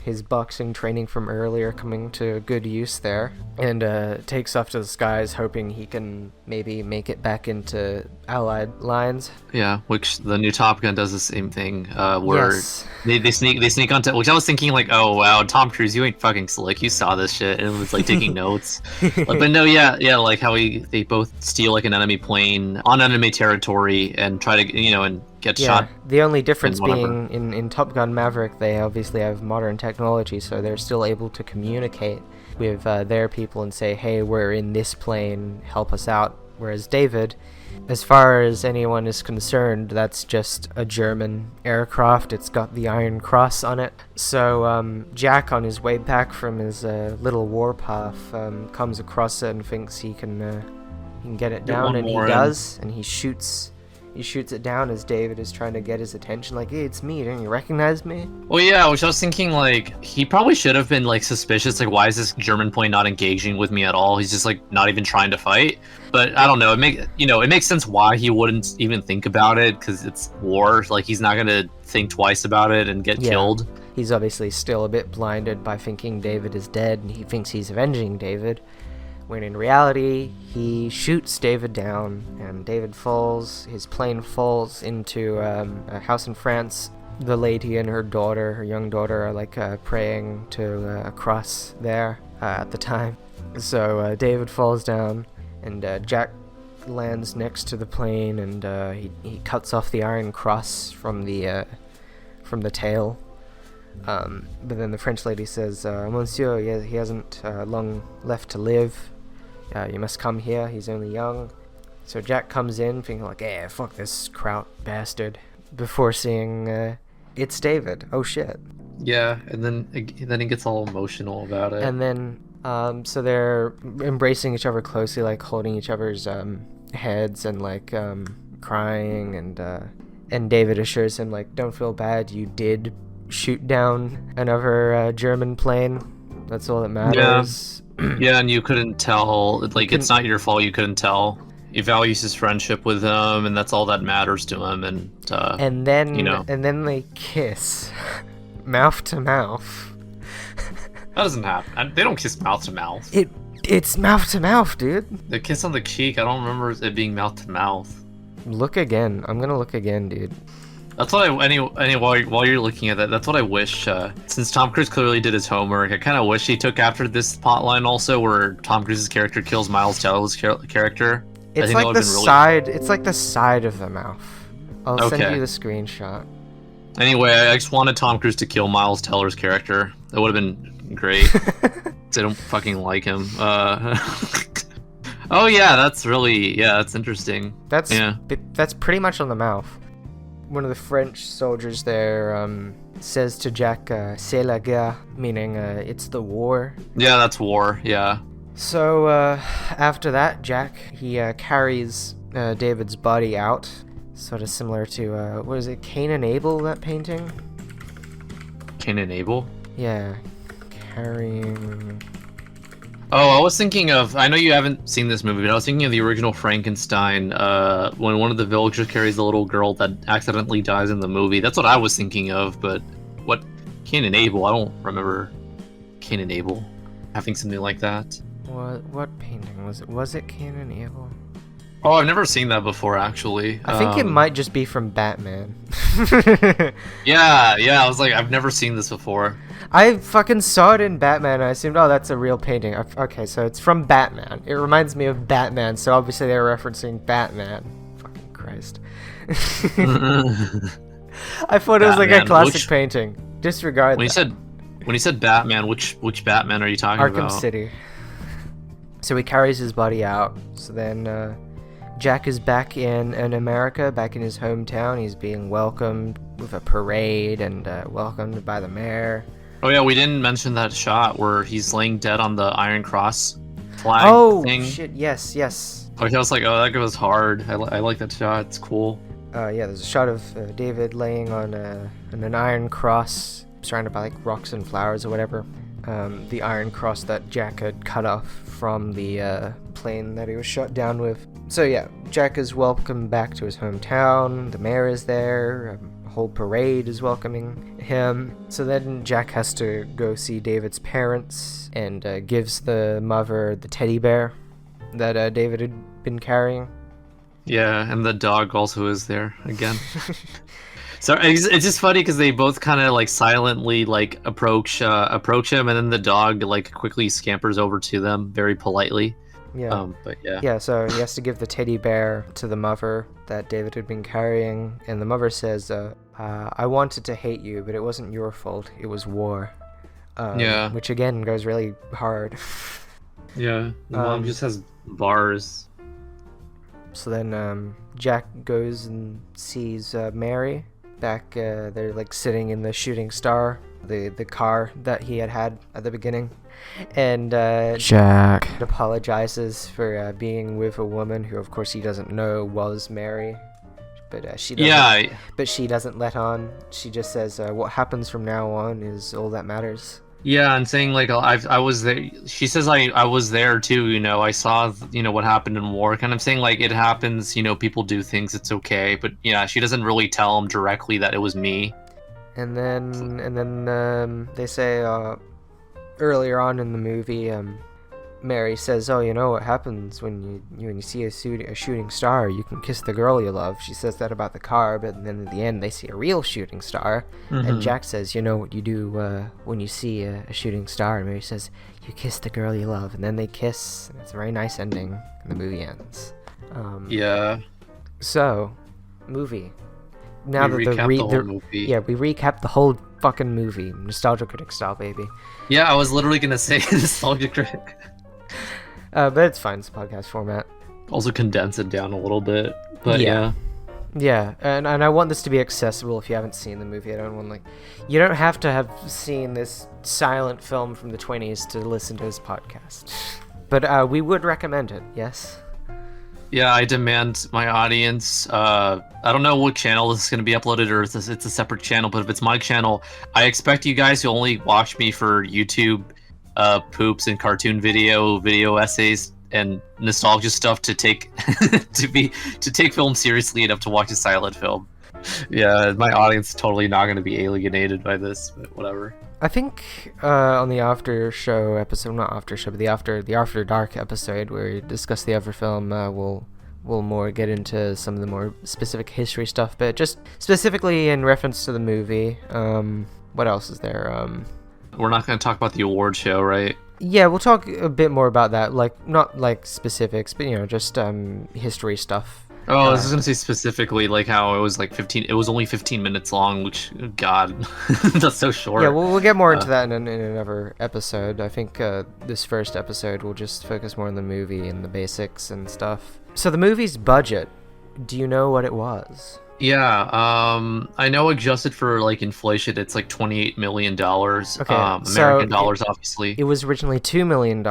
Speaker 2: his boxing training from earlier coming to good use there, and takes off to the skies, hoping he can maybe make it back into Allied lines.
Speaker 1: Yeah, which the new Top Gun does the same thing, where
Speaker 2: Yes.
Speaker 1: they sneak onto. Which I was thinking like, oh wow, Tom Cruise, you ain't fucking slick. You saw this shit and was like taking notes. But no, yeah, like how they both steal like an enemy plane on enemy territory and try to and get shot.
Speaker 2: The only difference
Speaker 1: and whatever.
Speaker 2: being in Top Gun Maverick, they obviously have modern technology, so they're still able to communicate with their people and say, hey, we're in this plane, help us out. Whereas David, as far as anyone is concerned, that's just a German aircraft. It's got the Iron Cross on it. So Jack, on his way back from his little warpath, comes across it and thinks he can get it
Speaker 1: Get
Speaker 2: down,
Speaker 1: one
Speaker 2: and he
Speaker 1: more in.
Speaker 2: does, and he shoots it down as David is trying to get his attention, like, hey, it's me, don't you recognize me?
Speaker 1: Well, yeah, which I was thinking, like, he probably should have been, like, suspicious, like, why is this German plane not engaging with me at all? He's just, like, not even trying to fight. But, I don't know, it makes sense why he wouldn't even think about it, because it's war, like, he's not gonna think twice about it and get killed.
Speaker 2: He's obviously still a bit blinded by thinking David is dead, and he thinks he's avenging David, when in reality, he shoots David down, and David falls, his plane falls into a house in France. The lady and her young daughter, are like praying to a cross there at the time. So David falls down, and Jack lands next to the plane, and he cuts off the Iron Cross from the tail. But then the French lady says, Monsieur, he hasn't long left to live. You must come here, he's only young. So Jack comes in thinking like, hey, fuck this kraut bastard, before seeing it's David. Oh shit.
Speaker 1: Yeah, and then he gets all emotional about it.
Speaker 2: And then so they're embracing each other closely, like holding each other's heads and like crying, and David assures him like, don't feel bad, you did shoot down another German plane. That's all that matters.
Speaker 1: Yeah, and you couldn't tell, like, it's not your fault you couldn't tell. He values his friendship with him, and that's all that matters to him,
Speaker 2: and then they kiss. Mouth to mouth.
Speaker 1: That doesn't happen. They don't kiss mouth to mouth.
Speaker 2: It's mouth to mouth, dude.
Speaker 1: The kiss on the cheek, I don't remember it being mouth to mouth.
Speaker 2: Look again. I'm gonna look again, dude.
Speaker 1: That's what while you're looking at that, that's what I wish, since Tom Cruise clearly did his homework, I kind of wish he took after this plotline also, where Tom Cruise's character kills Miles Teller's character.
Speaker 2: It's like the side, it's like the side of the mouth. I'll send you the screenshot.
Speaker 1: Anyway, I just wanted Tom Cruise to kill Miles Teller's character. That would have been great. I don't fucking like him. Oh yeah, that's interesting.
Speaker 2: That's pretty much on the mouth. One of the French soldiers there says to Jack, c'est la guerre, meaning it's the war.
Speaker 1: Yeah, that's war, yeah.
Speaker 2: So after that, Jack, he carries David's body out, sort of similar to, what is it, Cain and Abel, that painting?
Speaker 1: Cain and Abel?
Speaker 2: Yeah, carrying...
Speaker 1: Oh, I was thinking of, I know you haven't seen this movie, but I was thinking of the original Frankenstein, when one of the villagers carries the little girl that accidentally dies in the movie. That's what I was thinking of, but what, Cain and Abel, I don't remember Cain and Abel having something like that.
Speaker 2: What painting was it? Was it Cain and Abel?
Speaker 1: Oh, I've never seen that before, actually.
Speaker 2: I think it might just be from Batman.
Speaker 1: Yeah, I was like, I've never seen this before.
Speaker 2: I fucking saw it in Batman, and I assumed, oh, that's a real painting. Okay, so it's from Batman. It reminds me of Batman, so obviously they're referencing Batman. Fucking Christ. I thought it was like a
Speaker 1: Batman,
Speaker 2: classic
Speaker 1: which-
Speaker 2: painting. Disregard
Speaker 1: when
Speaker 2: that.
Speaker 1: you said Batman, which Batman are you talking
Speaker 2: Arkham
Speaker 1: about?
Speaker 2: City. So he carries his body out. So then Jack is back in America, back in his hometown. He's being welcomed with a parade and welcomed by the mayor.
Speaker 1: Oh yeah, we didn't mention that shot where he's laying dead on the Iron Cross flag thing.
Speaker 2: Shit! Yes, yes.
Speaker 1: Like, I was like, oh, that goes hard. I like that shot. It's cool.
Speaker 2: Yeah, there's a shot of David laying on an iron cross, surrounded by like rocks and flowers or whatever. The iron cross that Jack had cut off from the plane that he was shot down with. So yeah, Jack is welcomed back to his hometown. The mayor is there. A whole parade is welcoming him. So then Jack has to go see David's parents and gives the mother the teddy bear that David had been carrying.
Speaker 1: Yeah, and the dog also is there again. So it's just funny because they both kind of like silently like approach him, and then the dog like quickly scampers over to them very politely.
Speaker 2: Yeah.
Speaker 1: But yeah.
Speaker 2: Yeah, so he has to give the teddy bear to the mother that David had been carrying, and the mother says, I wanted to hate you, but it wasn't your fault, it was war.
Speaker 1: Yeah.
Speaker 2: Which again goes really hard.
Speaker 1: Yeah. The mom just has bars.
Speaker 2: So then Jack goes and sees Mary back, they're like sitting in the shooting star, the car that he had at the beginning. And Jack apologizes for being with a woman who, of course, he doesn't know was Mary, but she doesn't.
Speaker 1: Yeah.
Speaker 2: But she doesn't let on. She just says, "What happens from now on is all that matters."
Speaker 1: Yeah, and saying like I was there. She says I was there too. You know, I saw what happened in war. Kind of saying like it happens. You know, people do things. It's okay. But yeah, she doesn't really tell him directly that it was me.
Speaker 2: And then they say earlier on in the movie, Mary says, "Oh, you know what happens when you see a shooting star? You can kiss the girl you love." She says that about the car, but then at the end they see a real shooting star.
Speaker 1: Mm-hmm.
Speaker 2: And Jack says, "You know what you do when you see a shooting star?" And Mary says, "You kiss the girl you love." And then they kiss. And it's a very nice ending, and the movie ends.
Speaker 1: Yeah.
Speaker 2: So, movie. Now
Speaker 1: We
Speaker 2: that
Speaker 1: recapped the whole movie.
Speaker 2: Yeah, we recapped the whole fucking movie, Nostalgia Critic style, baby.
Speaker 1: Yeah, I was literally gonna say Nostalgia Critic.
Speaker 2: But it's fine. It's a podcast format.
Speaker 1: Also condense it down a little bit, but yeah.
Speaker 2: Yeah, and I want this to be accessible if you haven't seen the movie. I don't want you don't have to have seen this silent film from the 20s to listen to this podcast. But we would recommend it, yes?
Speaker 1: Yeah, I demand my audience. I don't know what channel this is going to be uploaded, or if it's a separate channel, but if it's my channel, I expect you guys to only watch me for YouTube poops and cartoon video essays and nostalgia stuff to take to take film seriously enough to watch a silent film. Yeah, my audience is totally not going to be alienated by this, but whatever.
Speaker 2: I think on the after show episode, not after show, but the after dark episode where we discuss the other film, we'll more get into some of the more specific history stuff, but just specifically in reference to the movie. What else is there?
Speaker 1: We're not going to talk about the award show, right?
Speaker 2: Yeah, we'll talk a bit more about that, like not like specifics, but just history stuff.
Speaker 1: Oh, I was just gonna say specifically like how it was like 15. It was only 15 minutes long, which God, that's so short.
Speaker 2: Yeah, we'll get more into that in another episode. I think this first episode will just focus more on the movie and the basics and stuff. So the movie's budget, do you know what it was?
Speaker 1: Yeah, I know adjusted for like inflation, it's like $28 million.
Speaker 2: Okay,
Speaker 1: American dollars, obviously.
Speaker 2: It was originally $2 million,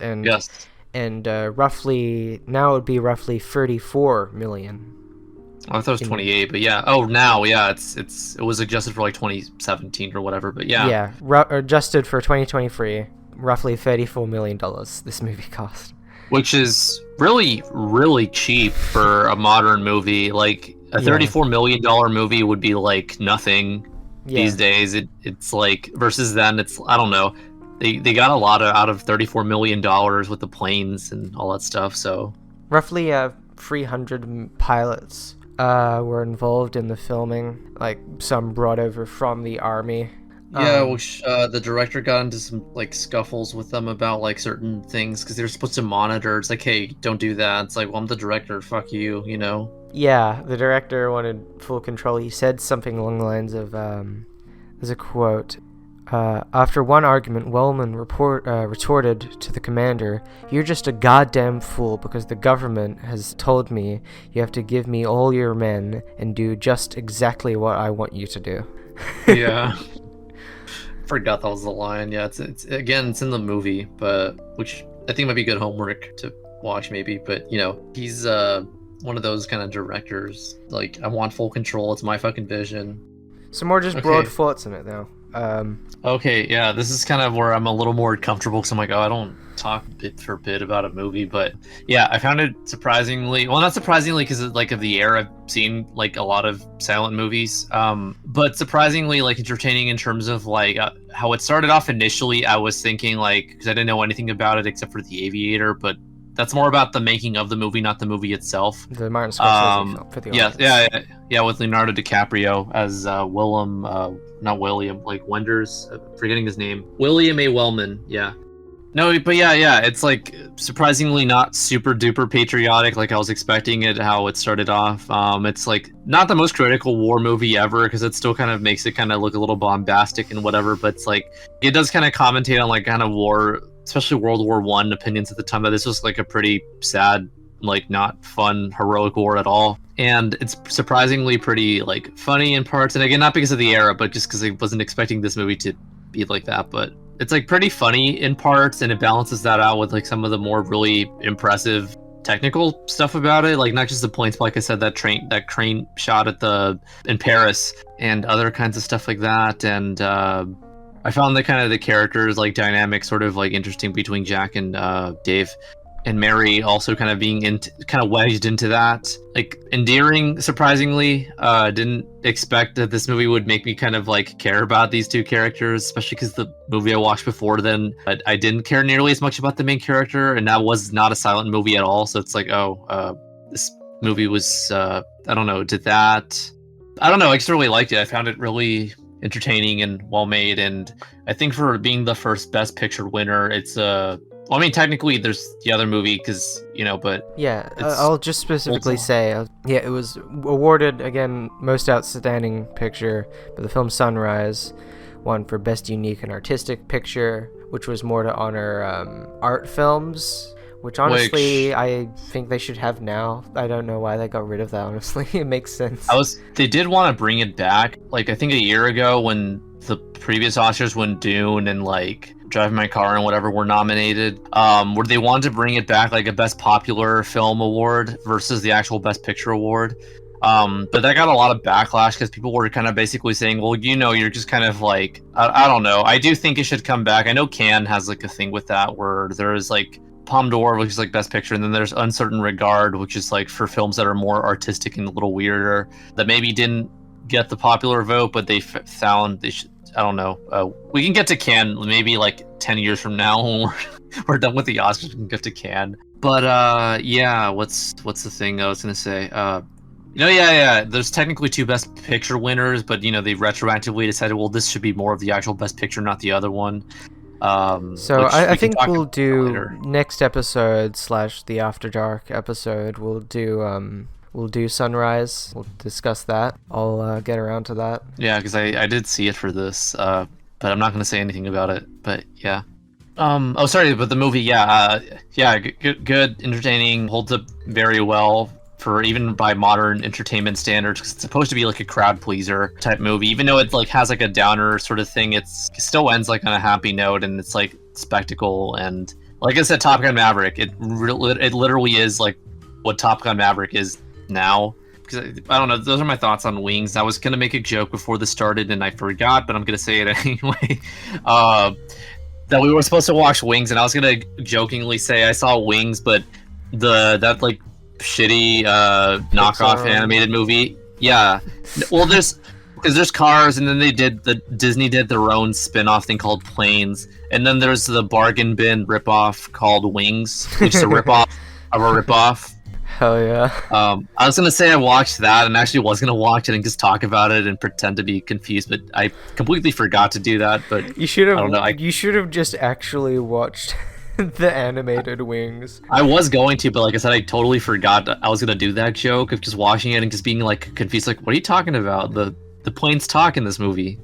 Speaker 2: and
Speaker 1: Yes.
Speaker 2: and roughly now it would be roughly 34 million.
Speaker 1: I thought it was 28, but yeah. Oh, now, yeah, it was adjusted for like 2017 or whatever, but yeah.
Speaker 2: Yeah, adjusted for 2023, roughly $34 million this movie cost.
Speaker 1: Which is really, really cheap for a modern movie. Like a $34 million movie would be like nothing these days. It's like versus then it's I don't know. They got a lot out of $34 million with the planes and all that stuff. So
Speaker 2: roughly 300 pilots were involved in the filming. Like some brought over from the army.
Speaker 1: Yeah, which the director got into some like scuffles with them about like certain things because they were supposed to monitor. It's like, hey, don't do that. It's like, well, I'm the director. Fuck you, you know.
Speaker 2: Yeah, the director wanted full control. He said something along the lines of, there's a quote. After one argument, Wellman retorted to the commander, "You're just a goddamn fool because the government has told me you have to give me all your men and do just exactly what I want you to do."
Speaker 1: Yeah. Forgot that was the line. Yeah, it's again, it's in the movie, but which I think might be good homework to watch maybe. But you know, he's one of those kind of directors. Like, I want full control. It's my fucking vision.
Speaker 2: Some more just broad thoughts in it, though.
Speaker 1: Okay, yeah, this is kind of where I'm a little more comfortable because I'm like, oh, I don't talk bit for bit about a movie, but yeah, I found it surprisingly, well, not surprisingly because like of the era, I've seen like a lot of silent movies, but surprisingly like entertaining in terms of like how it started off initially. I was thinking like, because I didn't know anything about it except for The Aviator, but that's more about the making of the movie, not the movie itself.
Speaker 2: The Martin Scorsese film for the audience.
Speaker 1: Yeah, with Leonardo DiCaprio as not William, like Wenders, forgetting his name, William A. Wellman. Yeah, no, but yeah, it's like surprisingly not super duper patriotic like I was expecting it. How it started off, it's like not the most critical war movie ever because it still kind of makes it kind of look a little bombastic and whatever. But it's like it does kind of commentate on like kind of war, especially World War I opinions at the time, that this was like a pretty sad, like not fun, heroic war at all. And it's surprisingly pretty like funny in parts. And again, not because of the era, but just because I wasn't expecting this movie to be like that. But it's like pretty funny in parts, and it balances that out with like some of the more really impressive technical stuff about it. Like not just the points, but like I said, that crane shot in Paris and other kinds of stuff like that. And I found the kind of the characters like dynamic sort of like interesting between Jack and Dave, and Mary also kind of being kind of wedged into that, like endearing. Surprisingly, didn't expect that this movie would make me kind of like care about these two characters, especially because the movie I watched before then, I didn't care nearly as much about the main character, and that was not a silent movie at all. So it's like, this movie was I don't know, did that. I don't know. I just really liked it. I found it really entertaining and well made, and I think for being the first Best Picture winner, it's well, I mean, technically, there's the other movie, because, you know, but...
Speaker 2: Yeah, I'll just specifically say, yeah, it was awarded, again, Most Outstanding Picture, but the film Sunrise won for Best Unique and Artistic Picture, which was more to honor art films, which honestly, I think they should have now. I don't know why they got rid of that, honestly. It makes sense.
Speaker 1: They did want to bring it back, like, I think a year ago when the previous Oscars, when Dune and, like... Driving My Car and whatever were nominated, where they wanted to bring it back like a Best Popular Film award versus the actual Best Picture award. But that got a lot of backlash because people were kind of basically saying, well, you know, you're just kind of like, I don't know. I do think it should come back. I know Cannes has like a thing with that where there's like Palme d'Or, which is like Best Picture, and then there's Uncertain Regard, which is like for films that are more artistic and a little weirder, that maybe didn't get the popular vote, but they found they should. I don't know. We can get to Cannes maybe like 10 years from now when we're done with the Oscars. We can get to Cannes. But yeah, what's the thing I was gonna say? Yeah. There's technically two Best Picture winners, but you know they retroactively decided, well, this should be more of the actual Best Picture, not the other one.
Speaker 2: So I think we'll do next episode / the After Dark episode. We'll do Sunrise. We'll discuss that. I'll get around to that. Yeah,
Speaker 1: because I did see it for this, but I'm not going to say anything about it. But yeah. Oh, sorry, but the movie, good, entertaining, holds up very well for even by modern entertainment standards. Cause it's supposed to be like a crowd pleaser type movie, even though it like has like a downer sort of thing. It still ends like on a happy note, and it's like spectacle. And like I said, Top Gun Maverick, it literally is like what Top Gun Maverick is now. Because I don't know, those are my thoughts on Wings. I was gonna make a joke before this started and I forgot, but I'm gonna say it anyway. That we were supposed to watch Wings, and I was gonna jokingly say I saw Wings, but that like shitty knockoff animated movie. Yeah, well, there's Cars, and then Disney did their own spin-off thing called Planes, and then there's the bargain bin ripoff called Wings, which is a ripoff of a ripoff.
Speaker 2: Hell yeah.
Speaker 1: I was gonna say I watched that, and actually was gonna watch it and just talk about it and pretend to be confused, but I completely forgot to do that. But
Speaker 2: You should have.
Speaker 1: I don't know,
Speaker 2: You should have just actually watched the animated Wings.
Speaker 1: I was going to, but like I said, I totally forgot that I was gonna do that joke of just watching it and just being like confused, like, what are you talking about? The planes talk in this movie.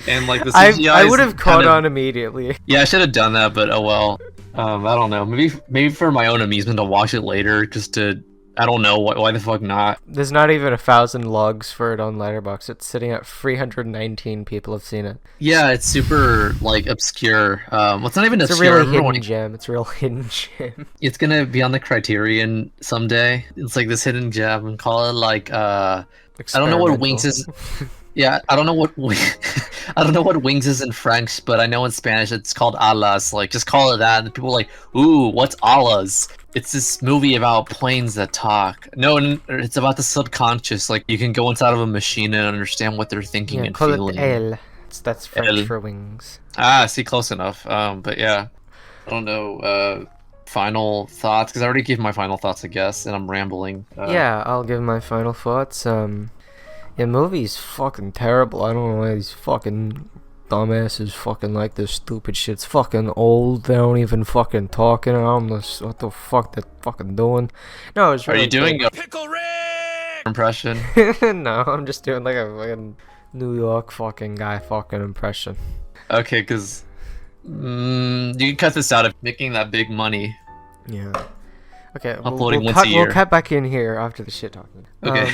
Speaker 1: And like the CGI
Speaker 2: I would have
Speaker 1: is
Speaker 2: caught
Speaker 1: kind of-
Speaker 2: on immediately.
Speaker 1: Yeah, I should have done that, but oh well. I don't know. Maybe for my own amusement, I'll watch it later. Just to, I don't know why the fuck not.
Speaker 2: There's not even 1,000 logs for it on Letterboxd. It's sitting at 319 people have seen it.
Speaker 1: Yeah, it's super like obscure. Well, it's not even
Speaker 2: It's a
Speaker 1: obscure.
Speaker 2: really
Speaker 1: Everyone-
Speaker 2: hidden gem. It's a real hidden gem.
Speaker 1: It's gonna be on the Criterion someday. It's like this hidden gem, and call it like I don't know what Wings is. Yeah, I don't know what I don't know what Wings is in French, but I know in Spanish it's called Alas. Like, just call it that. And people are like, ooh, what's Alas? It's this movie about planes that talk. No, it's about the subconscious. Like, you can go inside of a machine and understand what they're thinking
Speaker 2: Yeah,
Speaker 1: and
Speaker 2: call
Speaker 1: feeling.
Speaker 2: it L. That's French
Speaker 1: El.
Speaker 2: for wings.
Speaker 1: Ah, see, close enough. But yeah, I don't know. Final thoughts, because I already gave my final thoughts, I guess, and I'm rambling.
Speaker 2: Yeah, I'll give my final thoughts. Yeah, movie's fucking terrible. I don't know why these fucking dumbasses fucking like this stupid shit. It's fucking old. They don't even fucking talk in it. I don't know what the fuck they're fucking doing. No, it's
Speaker 1: Are
Speaker 2: really
Speaker 1: you doing
Speaker 2: good.
Speaker 1: a impression?
Speaker 2: No, I'm just doing like a fucking New York fucking guy fucking impression.
Speaker 1: Okay, because you can cut this out of making that big money.
Speaker 2: Yeah. Okay,
Speaker 1: Uploading
Speaker 2: we'll
Speaker 1: once a year.
Speaker 2: We'll cut back in here after the shit talking.
Speaker 1: Okay.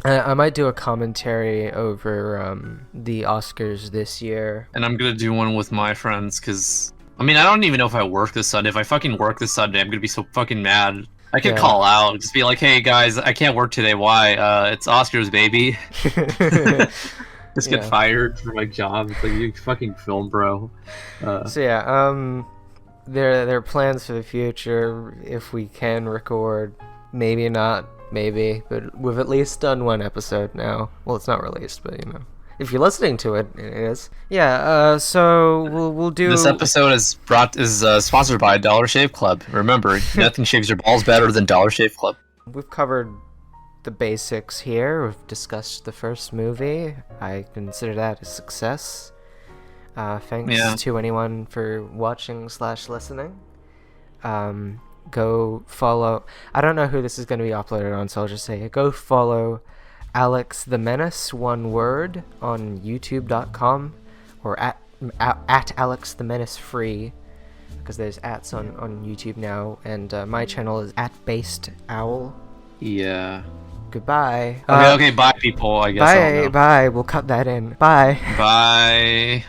Speaker 2: I might do a commentary over the Oscars this year.
Speaker 1: And I'm gonna do one with my friends, because I mean, I don't even know if I work this Sunday. If I fucking work this Sunday, I'm gonna be so fucking mad. I could
Speaker 2: Yeah.
Speaker 1: call out, just be like, "Hey guys, I can't work today. Why? It's Oscars, baby." Just get
Speaker 2: Yeah.
Speaker 1: fired from my job. It's like, you fucking film, bro.
Speaker 2: So yeah, there are plans for the future. If we can record, maybe not, maybe, but we've at least done one episode now. Well, it's not released, but you know, if you're listening to it, it is. Yeah. So we'll do.
Speaker 1: This episode is sponsored by Dollar Shave Club. Remember, nothing shaves your balls better than Dollar Shave Club.
Speaker 2: We've covered the basics here. We've discussed the first movie. I consider that a success. Thanks
Speaker 1: Yeah.
Speaker 2: to anyone for watching / listening. Go follow. I don't know who this is going to be uploaded on, so I'll just say it. Go follow Alex the Menace, one word, on YouTube.com, or at Alex the Menace free, because there's ats on YouTube now, and my channel is @BasedOwl.
Speaker 1: Yeah.
Speaker 2: Goodbye.
Speaker 1: Okay, bye, people. I guess. I don't know.
Speaker 2: Bye. We'll cut that in. Bye.
Speaker 1: Bye.